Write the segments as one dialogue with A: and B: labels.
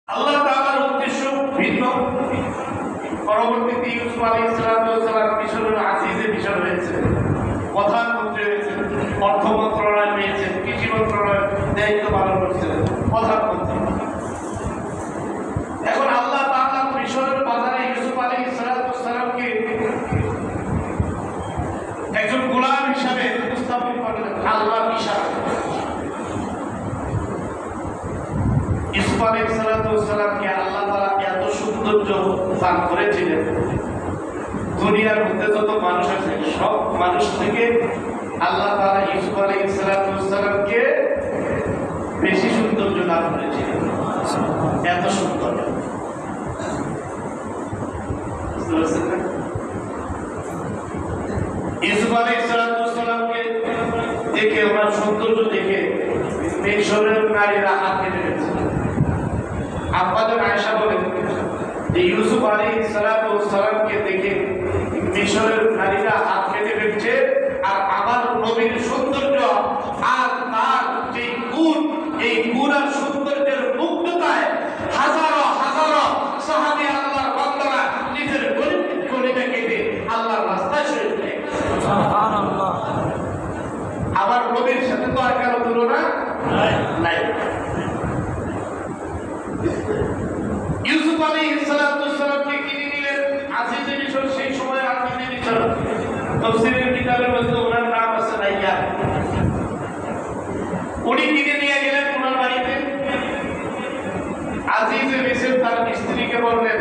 A: আল্লাহ তাআলার উদ্দেশ্য ভিন্ন। পরবর্তীতে ইউসুফ আলাইহিস সালাম মিশরের আজিজে মিশর হয়েছে, প্রধানমন্ত্রী হয়েছেন, অর্থ মন্ত্রণালয় পেয়েছেন, কৃষি মন্ত্রণালয়ের দায়িত্ব পালন করছেন, প্রধানমন্ত্রী। এখন আল্লাহ তাআলা মিশরের বাজারে ইউসুফ আলাইহিস সালামকে একজন গোলাম হিসাবে উপস্থাপন করলেন আল্লাহর ইশারায়। ইউসুফ আলাইহিস সালামকে আল্লাহ তাআলা এত সৌন্দর্য দান করেছিলেন, দুনিয়ার মধ্যে যত মানুষ আছে সব মানুষ থেকে আল্লাহ তাআলা ইউসুফ আলাইহিস সালামকে বেশি সৌন্দর্য দান করেছিলেন। এত সুন্দর, ইউসুফ আলাইহিস সালামকে দেখে, ওনার সৌন্দর্য দেখে মিশরের নারীরা হাত কেটে ফেলেছে। আব্বাজান আয়েশা বলেন যে ইউসুফ আলাইহিস সালামকে দেখে মিশরের নারীরা হাত কেটে ফেলছে, আর আমার নবীর সৌন্দর্য আর তার যে গুণ, এই গুণ আর সৌন্দর্যের মুগ্ধতায় হাজারো হাজারো সাহাবী আল্লাহর বান্দারা নিজের গলিটা কেটে আল্লাহর রাস্তায় শরীর নেয়। সুবহানাল্লাহ। আমার নবীর সাথে তো আর কারো তুলনা নাই। ইউসুফ আলাইহিস সালামকে কিনে নিলেন আজিজে মিশর। সেই সময় আজিজে মিশর তাফসীরের কিতাবের মধ্যে ওনার নাম আছে রাইয়ান। উনি কিনে নিয়ে গেলেন ওনার বাড়িতে। আজিজে মিশর তার স্ত্রীকে বললেন,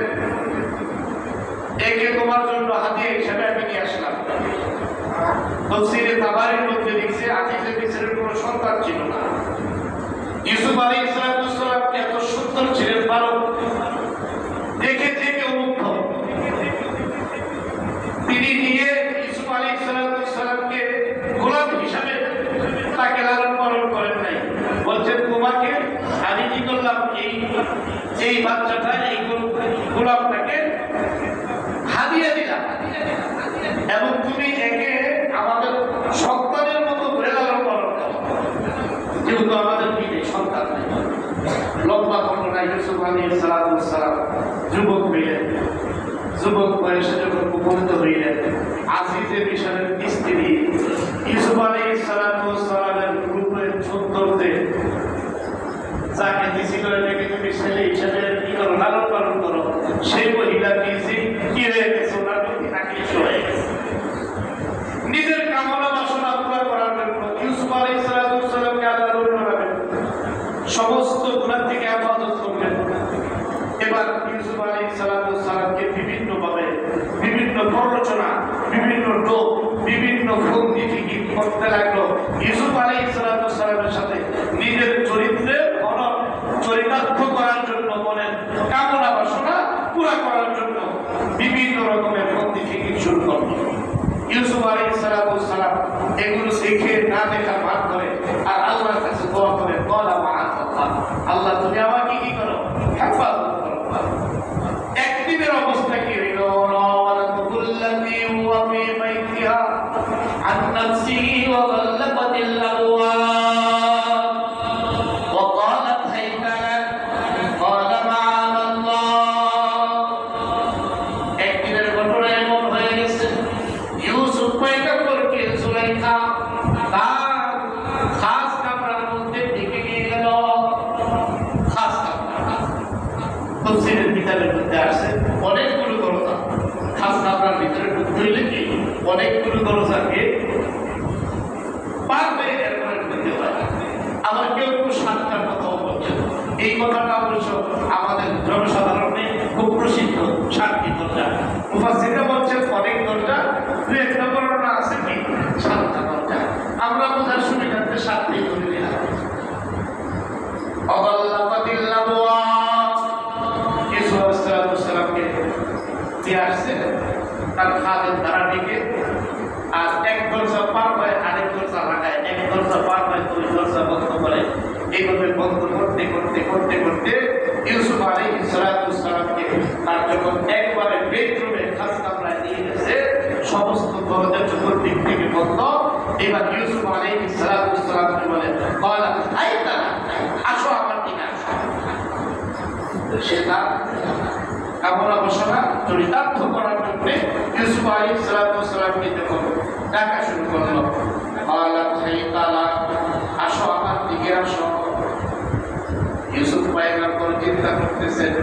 A: একে তোমার জন্য হাদিয়া হিসেবে আমি নিয়ে আসলাম। তাফসীরে তাবারীর মধ্যে লিখছে আজিজে মিশরের কোনো সন্তান ছিল না। ইউসুফ আলাইহিস সালাম এত সুন্দর ছিলেন, বালক, দেখে থেকে মুগ্ধ। তিনি নিয়ে ইউসুফ আলাইহিস সালামকে গোলাম হিসাবে তাকে লালন পালন করেন নাই। বলছেন, তোমাকে আমি কি করলাম, এই বাচ্চাটা, এই গোলামটাকে হাদিয়া দিলাম, এবং তুমি একে আমাদের সন্তানের মতো করে লালন পালন করো, যেহেতু আমাদের বিয়ে সন্তান নেই। লম্বা ঘটনা, ইউসুফ আলাইহিস সালাম যুবক হইলেন। যুবক বয়সে যখন উপনীত হইলেন, আজিজে মিশরের স্ত্রী ইউসুফ আলাইহিস সালামের রূপের সৌন্দর্যে যাকে দিছিল, এটাকে তুমি ছেলে হিসেবে কি করো, লালন পালন করো, সেই মহিলা নিজে কি হয়ে গেছে, ওনার প্রতি আকৃষ্ট হয়ে গেছে। নিজের কামনা বাসনা পুরা করার জন্য ইউসুফ আলাইহিস সালামকে আল্লাহ রূপে সমস্ত গুনাহ থেকে হেফাজত করবেন। এবার ইউসুফ আলাইহিস সালামকে বিভিন্নভাবে, বিভিন্ন প্ররোচনা, বিভিন্ন টোপ, বিভিন্ন ফন্দি ফিকির করতে লাগলো। ইউসুফ আলাইহিস সালামের সাথে নিজের চরিত্রের চরিতার্থ করার জন্য, মনের কামনা বাসনা পুরা করার জন্য বিভিন্ন রকমের ফন্দি ফিকির শুরু করলো। ইউসুফ আলাইহিস সালাম এগুলো শিখে না দেখা ভাগ করে আর আল্লাহর কাছে দোয়া করে, বলা মাআল্লাহ, আল্লাহ তুমি আমাকে কি করো, হেফাজত করো। একদিনের অবস্থা কি হইল, রাওয়ালাতুল্লাতী ওয়া ফী বাইতিহা আন নাফসিহি ওয়া গাল্লাকাতিল আবওয়াব ওয়া ক্বালাত হাইতা লাক ক্বালা মাআল্লাহ। একদিনের ঘটনা এমন হয়ে গেছে, ইউসুফ পয়গম্বরকে সুলাইখা তার খাস কামরার মধ্যে ঢেকে নিয়ে গেল। খাস কামরা তাফসীরের কিতাবের মধ্যে আছে অনেকগুলো দরজা। খাস কামরার ভিতরে ঢুকতে হইলে কি অনেকগুলো দরজাকে পার হয়ে এরপরে ঢুকতে হয়। আবার কেউ কেউ সাতটার কথাও বলছেন। এই কথাটা অবশ্য আমাদের জনসাধারণে খুব প্রসিদ্ধ, 7টি দরজা। মুফাসসিররা বলছেন অনেক দরজা, দুই একটা বর্ণনা আছে কি 7টা দরজা। আমরা বোঝার সুবিধার্থে 7টি করে দিলাম। অগাল্লাকাতিল আবওয়াব, ইউসুফ আলাইহিস সালামকে দিয়ে আসছে তার খাদের দ্বারা ঢেকে, আর এক দরজা পার হয় আরেক দরজা লাগায়, এক দরজা পার হয় দুই দরজা বন্ধ করে। এইভাবে বন্ধ করতে করতে করতে করতে ইউসুফ আলাইহিস সালামকে তার যখন একবারে বেডরুমে খাস কামরায় নিয়ে গেছে, সমস্ত দরজা চতুর্দিক থেকে বন্ধ। এবার ইউসুফ আলাইহিস সালামকে বলে, আসো আমার দিকে আসো। সে তার কামনা বাসনা চরিতার্থ করার জন্য ইউসুফ আলাইহিস সালামকে যখন ডাকা শুরু করলো, আসো আমার দিকে আসো। ইউসুফ পয়গম্বর চিন্তা করতেছেন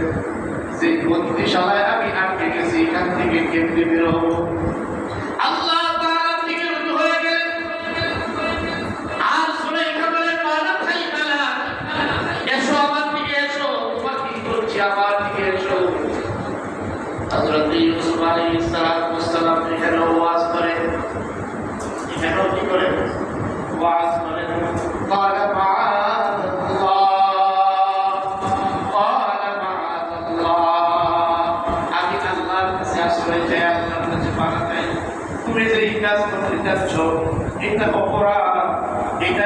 A: যে বন্দিশালায় আমি আটকে গেছি, এখান থেকে কেমনে বের হবো। আল্লাহ তাআলার দিকে রুজু হয়ে গেলেন আর সুলাইখা বলেন মানা থাইকালা, এসো আমার দিকে এসো, তোমার কি করছি, আমার দিকে এসো। হযরত ইউসুফ আলাইহিস সালাম এখানে ওয়াজ করেন, এখানেও কি করেন, ওয়াজ করেন। قال معاذ الله আমি আল্লাহর কাছে আশ্রয় চাই, আল্লাহর কাছে পানা চাই। তুমি যে এই কাজ করতে যাচ্ছ এটা অপরাধ, এটা